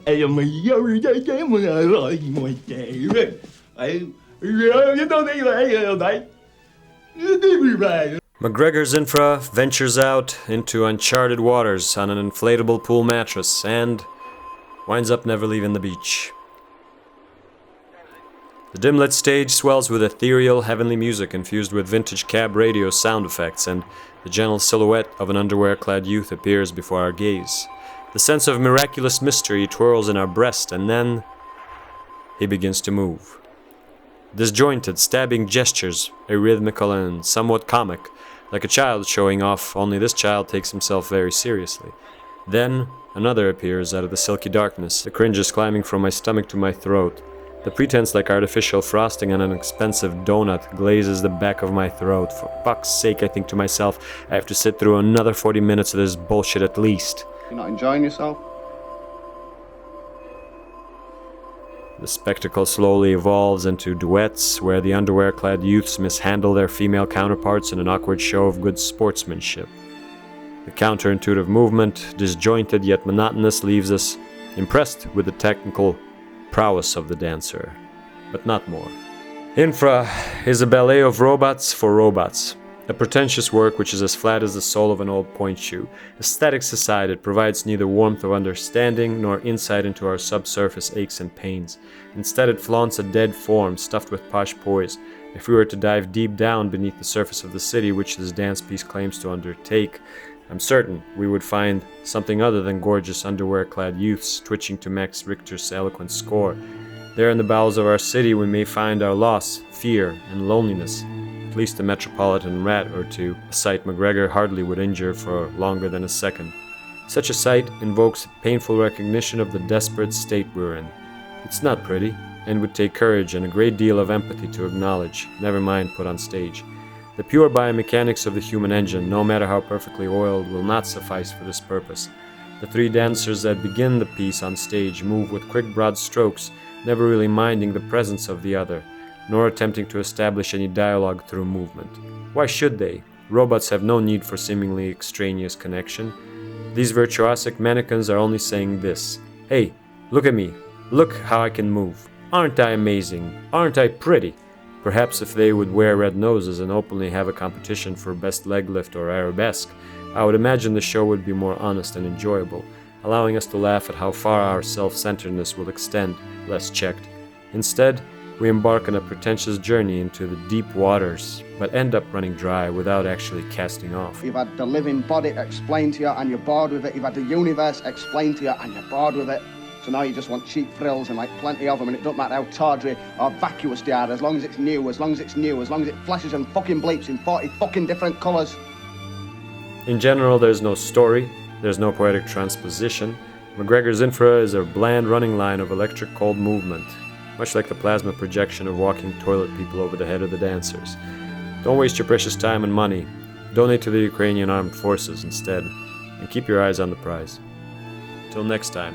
Ây da mày ơi, cái mày ơi, mày chạy rồi. Ây, cái tao đi lại đấy. Đi về. McGregor's Infra ventures out into uncharted waters on an inflatable pool mattress and winds up never leaving the beach. The dim-lit stage swells with ethereal, heavenly music infused with vintage cab radio sound effects, and the gentle silhouette of an underwear-clad youth appears before our gaze. The sense of miraculous mystery twirls in our breast, and then he begins to move. Disjointed, stabbing gestures, arrhythmical and somewhat comic, like a child showing off, only this child takes himself very seriously. Then another appears out of the silky darkness, the cringes climbing from my stomach to my throat. The pretense like artificial frosting on an expensive donut glazes the back of my throat. For fuck's sake, I think to myself, I have to sit through another 40 minutes of this bullshit at least. You're not enjoying yourself? The spectacle slowly evolves into duets where the underwear-clad youths mishandle their female counterparts in an awkward show of good sportsmanship. The counterintuitive movement, disjointed yet monotonous, leaves us impressed with the technical prowess of the dancer, but not more. Infra is a ballet of robots for robots. A pretentious work which is as flat as the sole of an old point shoe. Aesthetics aside, it provides neither warmth of understanding nor insight into our subsurface aches and pains. Instead, it flaunts a dead form stuffed with posh poise. If we were to dive deep down beneath the surface of the city which this dance piece claims to undertake, I'm certain we would find something other than gorgeous underwear-clad youths twitching to Max Richter's eloquent score. There in the bowels of our city we may find our loss, fear, and loneliness. At least a metropolitan rat or two, a sight McGregor hardly would injure for longer than a second. Such a sight invokes painful recognition of the desperate state we're in. It's not pretty, and would take courage and a great deal of empathy to acknowledge, never mind put on stage. The pure biomechanics of the human engine, no matter how perfectly oiled, will not suffice for this purpose. The three dancers that begin the piece on stage move with quick broad strokes, never really minding the presence of the other, nor attempting to establish any dialogue through movement. Why should they? Robots have no need for seemingly extraneous connection. These virtuosic mannequins are only saying this: "Hey, look at me. Look how I can move. Aren't I amazing? Aren't I pretty?" Perhaps if they would wear red noses and openly have a competition for best leg lift or arabesque, I would imagine the show would be more honest and enjoyable, allowing us to laugh at how far our self-centeredness will extend, less checked. Instead, we embark on a pretentious journey into the deep waters, but end up running dry without actually casting off. You've had the living body explained to you and you're bored with it. You've had the universe explained to you and you're bored with it. So now you just want cheap thrills and like plenty of them, and it don't matter how tawdry or vacuous they are, as long as it's new, as long as it's new, as long as it flashes and fucking bleeps in 40 fucking different colours. In general, there's no story, there's no poetic transposition. McGregor's Infra is a bland running line of electric cold movement, much like the plasma projection of walking toilet people over the head of the dancers. Don't waste your precious time and money. Donate to the Ukrainian Armed Forces instead, and keep your eyes on the prize. Till next time.